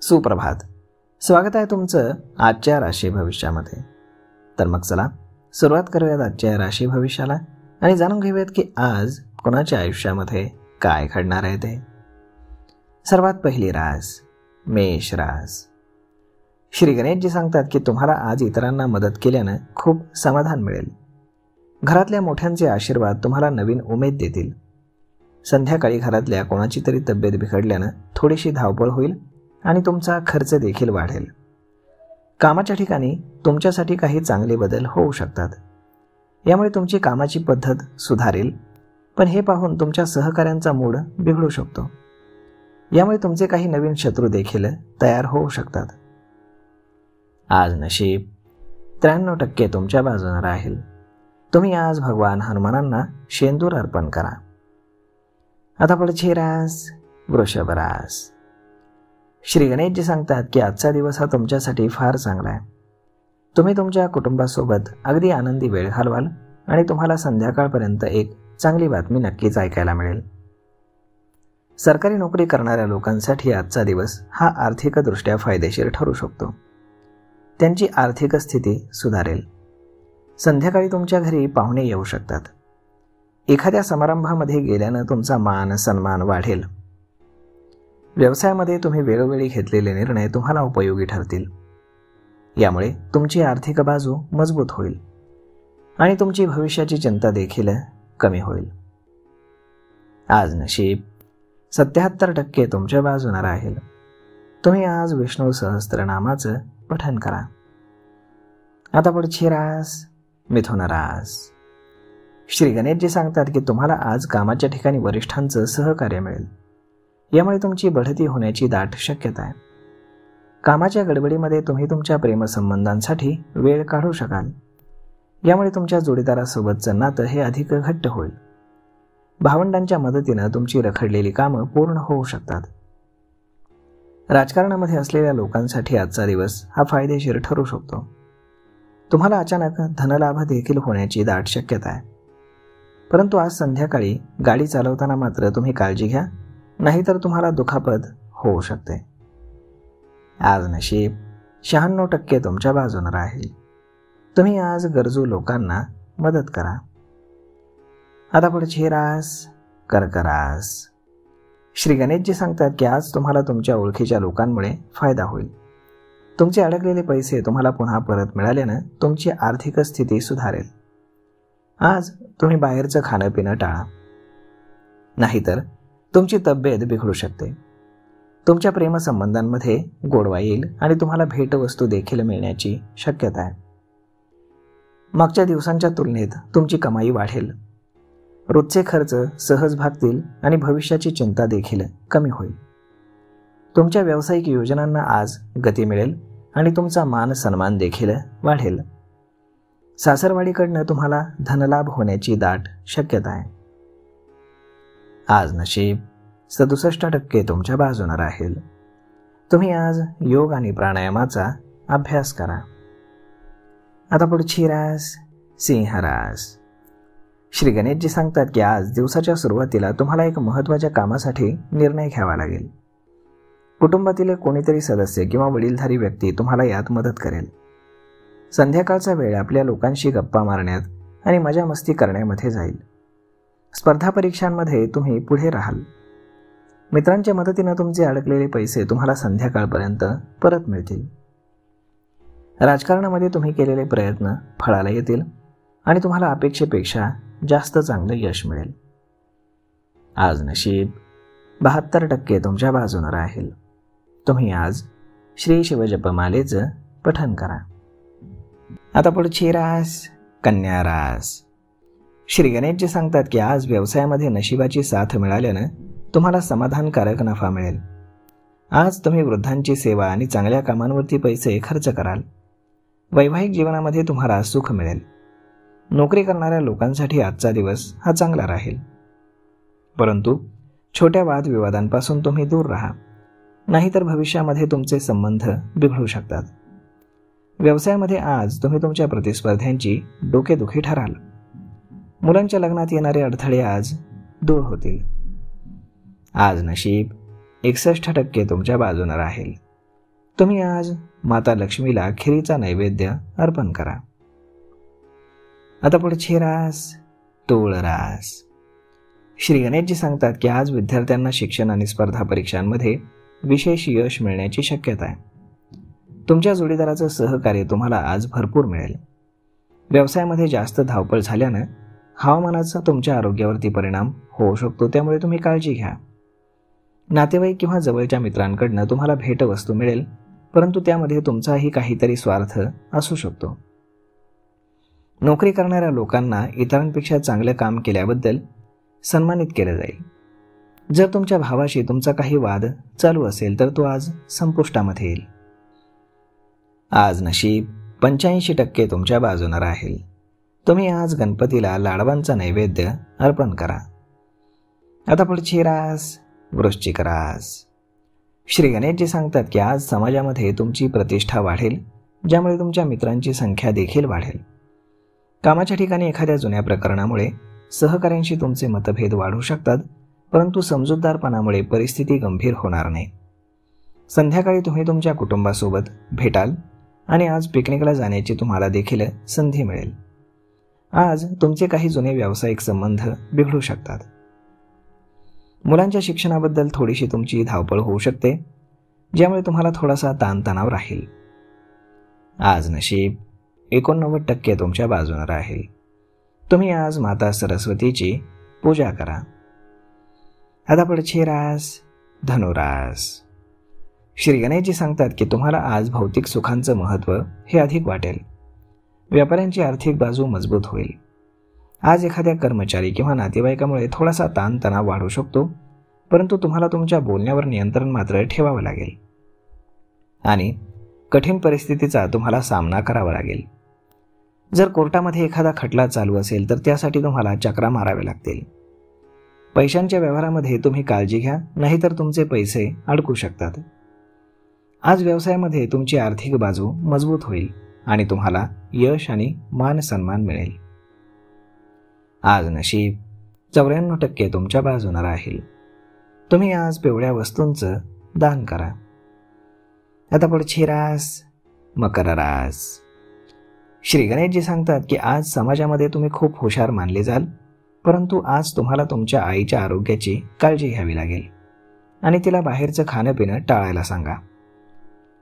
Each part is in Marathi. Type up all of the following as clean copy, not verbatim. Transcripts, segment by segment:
सुप्रभात. स्वागत आहे तुमचं आजच्या राशी भविष्यामध्ये. तर मग चला सुरुवात करूयात आजच्या राशी भविष्याला आणि जाणून घेऊयात की आज कोणाच्या आयुष्यामध्ये काय घडणार आहे ते. सर्वात पहिली रास मेष रास. श्री गणेशजी सांगतात की तुम्हाला आज इतरांना मदत केल्यानं खूप समाधान मिळेल. घरातल्या मोठ्यांचे आशीर्वाद तुम्हाला नवीन उमेद देतील. संध्याकाळी घरातल्या कोणाची तरी तब्येत बिघडल्यानं थोडीशी धावपळ होईल आणि तुमचा खर्च देखील वाढेल. कामाच्या ठिकाणी तुमच्यासाठी काही चांगले बदल होऊ शकतात. यामुळे तुमची कामाची पद्धत सुधारेल, पण हे पाहून तुमच्या सहकाऱ्यांचा मूड बिघडू शकतो. यामुळे तुमचे काही नवीन शत्रू देखील तयार होऊ शकतात. आज नशीब 93% तुमच्या बाजूने राहील. तुम्ही आज भगवान हनुमानांना शेंदूर अर्पण करा. आता पुढची रास वृषभ रास. श्री गणेशजी सांगतात की आजचा दिवस हा तुमच्यासाठी फार चांगला आहे. तुम्ही तुमच्या कुटुंबासोबत अगदी आनंदी वेळ घालवाल आणि तुम्हाला संध्याकाळपर्यंत एक चांगली बातमी नक्कीच ऐकायला मिळेल. सरकारी नोकरी करणाऱ्या लोकांसाठी आजचा दिवस हा आर्थिकदृष्ट्या फायदेशीर ठरू शकतो. त्यांची आर्थिक स्थिती सुधारेल. संध्याकाळी तुमच्या घरी पाहुणे येऊ शकतात. एखाद्या समारंभामध्ये गेल्यानं तुमचा मान सन्मान वाढेल. व्यवसायामध्ये तुम्ही वेळोवेळी घेतलेले निर्णय तुम्हाला उपयोगी ठरतील. यामुळे तुमची आर्थिक बाजू मजबूत होईल आणि तुमची भविष्याची चिंता देखील कमी होईल. आज नशीब 77% तुमच्या बाजूने राहील. तुम्ही आज विष्णू सहस्त्रनामाचं पठण करा. आता पुढची रास मिथुन रास. श्री गणेशजी सांगतात की तुम्हाला आज कामाच्या ठिकाणी वरिष्ठांचं सहकार्य मिळेल. यामुळे तुमची बढती होण्याची दाट शक्यता आहे. कामाच्या गडबडीमध्ये तुम्ही तुमच्या प्रेमसंबंधांसाठी वेळ काढू शकाल. यामुळे तुमच्या जोडीदारासोबतचं नातं हे अधिक घट्ट होईल. भावंडांच्या मदतीनं तुमची रखडलेली कामं पूर्ण होऊ शकतात. राजकारणामध्ये असलेल्या लोकांसाठी आजचा दिवस हा फायदेशीर ठरू शकतो. तुम्हाला अचानक धनलाभ देखील होण्याची दाट शक्यता आहे. परंतु आज संध्याकाळी गाडी चालवताना मात्र तुम्ही काळजी घ्या, नाहीतर तुम्हाला दुखापत होऊ शकते. आज नशीब 96% तुमच्या बाजूने राहील. तुम्ही आज गरजू लोकांना मदत करा. आता पुढची रास कर्क रास. श्री गणेशजी सांगतात की आज तुम्हाला तुमच्या ओळखीच्या लोकांमुळे फायदा होईल. तुमचे अडकलेले पैसे तुम्हाला पुन्हा परत मिळाल्यानं तुमची आर्थिक स्थिती सुधारेल. आज तुम्ही बाहेरचं खाणं पिणं टाळा, नाहीतर तुमची तब्येत बिघडू शकते. तुमच्या प्रेमसंबंधांमध्ये गोडवा येईल आणि तुम्हाला भेटवस्तू देखील मिळण्याची शक्यता आहे. मागच्या दिवसांच्या तुलनेत तुमची कमाई वाढेल. रोजचे खर्च सहज भागतील आणि भविष्याची चिंता देखील कमी होईल. तुमच्या व्यावसायिक योजनांना आज गती मिळेल आणि तुमचा मान सन्मान देखील वाढेल. सासरवाडीकडनं तुम्हाला धनलाभ होण्याची दाट शक्यता आहे. आज नशीब 67% तुमच्या बाजूने राहील. तुम्ही आज योग आणि प्राणायामाचा अभ्यास करा. आता पुढची रास सिंह रास. श्री गणेशजी सांगतात की आज दिवसाच्या सुरुवातीला तुम्हाला एक महत्त्वाच्या कामासाठी निर्णय घ्यावा लागेल. कुटुंबातील कोणीतरी सदस्य किंवा वडीलधारी व्यक्ती तुम्हाला यात मदत करेल. संध्याकाळचा वेळ आपल्या लोकांशी गप्पा मारण्यात आणि मजा मस्ती करण्यामध्ये जाईल. स्पर्धा परीक्षांमध्ये तुम्ही पुढे राहाल. मित्रांच्या मदतीनं तुमचे अडकलेले पैसे तुम्हाला संध्याकाळपर्यंत परत मिळतील. राजकारणामध्ये तुम्ही केलेले प्रयत्न फळाला येतील आणि तुम्हाला अपेक्षेपेक्षा जास्त चांगलं यश मिळेल. आज नशीब 72% तुमच्या बाजूने राहील. तुम्ही आज श्री शिवजपमालेचं पठण करा. आता पुढची रास कन्या रास. श्री गणेशजी सांगतात की आज व्यवसायामध्ये नशिबाची साथ मिळाल्यानं तुम्हाला समाधानकारक नफा मिळेल. आज तुम्ही वृद्धांची सेवा आणि चांगल्या कामांवरती पैसे खर्च कराल. वैवाहिक जीवनामध्ये तुम्हाला सुख मिळेल. नोकरी करणाऱ्या लोकांसाठी आजचा दिवस हा चांगला राहील. परंतु छोट्या वादविवादांपासून तुम्ही दूर राहा, नाहीतर भविष्यामध्ये तुमचे संबंध बिघडू शकतात. व्यवसायामध्ये आज तुम्ही तुमच्या प्रतिस्पर्ध्यांची डोकेदुखी ठराल. मुलांच्या लग्नात येणारे अडथळे आज दूर होतील. आज नशीब 61% तुमच्या बाजूने राहील. तुम्ही आज माता लक्ष्मीला खिरीचा नैवेद्य अर्पण करा. आता पुढची रास तूळ रास. श्री गणेशजी सांगतात की आज विद्यार्थ्यांना शिक्षण आणि स्पर्धा परीक्षांमध्ये विशेष यश मिळण्याची शक्यता आहे. तुमच्या जोडीदाराचं सहकार्य तुम्हाला आज भरपूर मिळेल. व्यवसायामध्ये जास्त धावपळ झाल्यानं हवामानाचा तुमच्या आरोग्यावरती परिणाम होऊ शकतो, त्यामुळे तुम्ही काळजी घ्या. नातेवाईक किंवा जवळच्या मित्रांकडनं तुम्हाला भेटवस्तू मिळेल, परंतु त्यामध्ये तुमचाही काहीतरी स्वार्थ असू शकतो. नोकरी करणाऱ्या लोकांना इतरांपेक्षा चांगलं काम केल्याबद्दल सन्मानित केलं जाईल. जर तुमच्या भावाशी तुमचा काही वाद चालू असेल तर तो आज संपुष्टामध्ये येईल. आज नशीब 85% तुमच्या बाजूनं राहील. तुम्ही आज गणपतीला लाडवांचा नैवेद्य अर्पण करा. आता पुढची रास वृश्चिक रास. श्री गणेशजी सांगतात की आज समाजामध्ये तुमची प्रतिष्ठा वाढेल, ज्यामुळे तुमच्या मित्रांची संख्या देखील वाढेल. कामाच्या ठिकाणी एखाद्या जुन्या प्रकरणामुळे सहकाऱ्यांशी तुमचे मतभेद वाढू शकतात, परंतु समजूतदारपणामुळे परिस्थिती गंभीर होणार नाही. संध्याकाळी तुम्ही तुमच्या कुटुंबासोबत भेटाल आणि आज पिकनिकला जाण्याची तुम्हाला देखील संधी मिळेल. आज तुमचे काही जुने व्यावसायिक संबंध बिघडू शकतात. मुलांच्या शिक्षणाबद्दल थोडीशी तुमची धावपळ होऊ शकते, ज्यामुळे तुम्हाला थोडासा ताणतणाव राहील. आज नशीब 89% तुमच्या बाजूने राहील. तुम्ही आज माता सरस्वतीची पूजा करा. आता पुढची रास धनुरास. श्री गणेशजी सांगतात की तुम्हाला आज भौतिक सुखांचं महत्त्व हे अधिक वाटेल. व्यापाऱ्यांची आर्थिक बाजू मजबूत होईल. आज एखाद्या कर्मचारी किंवा नातेवाईकामुळे थोडासा ताणतणाव वाढू शकतो, परंतु तुम्हाला तुमच्या बोलण्यावर नियंत्रण मात्र ठेवावं लागेल आणि कठीण परिस्थितीचा तुम्हाला सामना करावा लागेल. जर कोर्टामध्ये एखादा खटला चालू असेल तर त्यासाठी तुम्हाला चक्रा माराव्या लागतील. पैशांच्या व्यवहारामध्ये तुम्ही काळजी घ्या, नाहीतर तुमचे पैसे अडकू शकतात. आज व्यवसायामध्ये तुमची आर्थिक बाजू मजबूत होईल आणि तुम्हाला यश आणि मान सन्मान मिळेल. आज नशीब 94% तुमच्या बाजूने राहील. तुम्ही आज पिवळ्या वस्तूंचं दान करा. आता पुढची रास मकर रास. श्री गणेशजी सांगतात की आज समाजामध्ये तुम्ही खूप हुशार मानले जाल, परंतु आज तुम्हाला तुमच्या आईच्या आरोग्याची काळजी घ्यावी लागेल आणि तिला बाहेरचं खाणं पिणं टाळायला सांगा.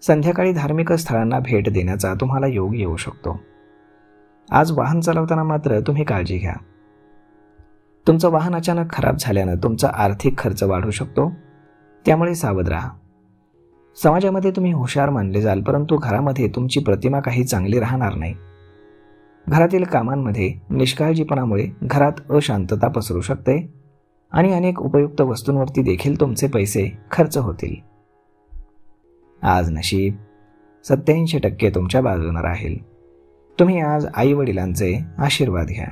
संध्याकाळी धार्मिक स्थळांना भेट देण्याचा तुम्हाला योग येऊ शकतो. आज वाहन चालवताना मात्र तुम्ही काळजी घ्या. तुमचं वाहन अचानक खराब झाल्यानं तुमचा आर्थिक खर्च वाढू शकतो, त्यामुळे सावध राहा. समाजामध्ये तुम्ही हुशार मानले जाल, परंतु घरामध्ये तुमची प्रतिमा काही चांगली राहणार नाही. घरातील कामांमध्ये निष्काळजीपणामुळे घरात अशांतता पसरू शकते आणि अनेक उपयुक्त वस्तूंवरती देखील तुमचे पैसे खर्च होतील. आज नशीब 87% तुमच्या बाजूने राहील. तुम्ही आज आई वडिलांचे आशीर्वाद घ्या.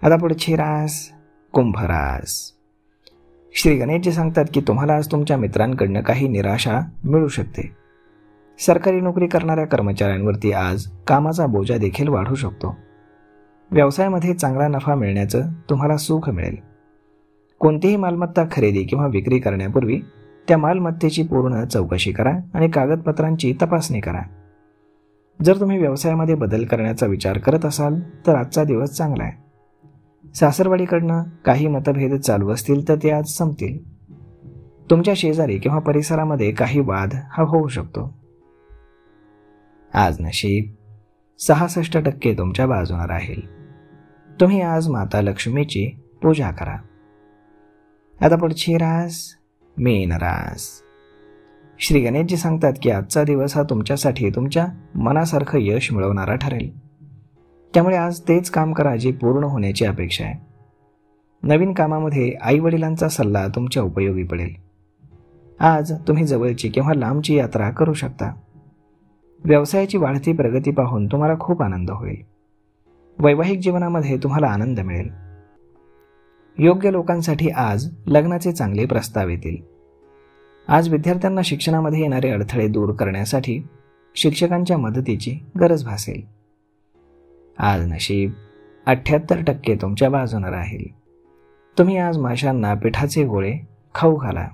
आता पुढची रास कुंभ रास. श्री गणेशजी सांगतात की तुम्हाला आज तुमच्या मित्रांकडनं काही निराशा मिळू शकते. सरकारी नोकरी करणाऱ्या कर्मचाऱ्यांवरती आज कामाचा बोजा देखील वाढू शकतो. व्यवसायामध्ये चांगला नफा मिळण्याचं तुम्हाला सुख मिळेल. कोणतीही मालमत्ता खरेदी किंवा विक्री करण्यापूर्वी त्या मालमत्तेची पूर्ण चौकशी करा आणि कागदपत्रांची तपासणी करा. जर तुम्ही व्यवसायामध्ये बदल करण्याचा विचार करत असाल तर आजचा दिवस चांगला आहे. सासरवाडीकडनं काही मतभेद चालू असतील तर ते आज संपतील. तुमच्या शेजारी किंवा परिसरामध्ये काही वाद हा होऊ शकतो. आज नशीब 66% तुमच्या बाजूने राहील. तुम्ही आज माता लक्ष्मीची पूजा करा. आता पुढची रास मीन रास. श्री गणेशजी सांगतात की आजचा दिवस हा तुमच्यासाठी तुमच्या मनासारखं यश मिळवणारा ठरेल. त्यामुळे आज तेच काम करा जे पूर्ण होण्याची अपेक्षा आहे. नवीन कामामध्ये आई वडिलांचा सल्ला तुमच्या उपयोगी पडेल. आज तुम्ही जवळची किंवा लांबची यात्रा करू शकता. व्यवसायाची वाढती प्रगती पाहून तुम्हाला खूप आनंद होईल. वैवाहिक जीवनामध्ये तुम्हाला आनंद मिळेल. योग्य लोकांसाठी आज लग्नाचे चांगले प्रस्ताव येतील. आज विद्यार्थ्यांना शिक्षणामध्ये येणारे अडथळे दूर करण्यासाठी शिक्षकांच्या मदतीची गरज भासेल. आज नशीब 78% तुमच्या बाजूने राहील. तुम्ही आज माशांना पिठाचे गोळे खाऊ घाला.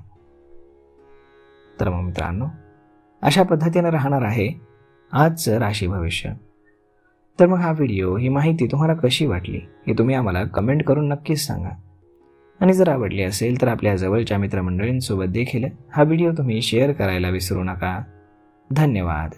तर मग मित्रांनो, अशा पद्धतीनं राहणार आहे आजचं राशी भविष्य. तर मग हा व्हिडिओ, ही माहिती तुम्हाला कशी वाटली हे तुम्ही आम्हाला कमेंट करून नक्कीच सांगा. आणि जर आवडली असेल तर आपल्या जवळच्या मित्रमंडळींसोबत देखील हा व्हिडिओ तुम्ही शेअर करायला विसरू नका. धन्यवाद.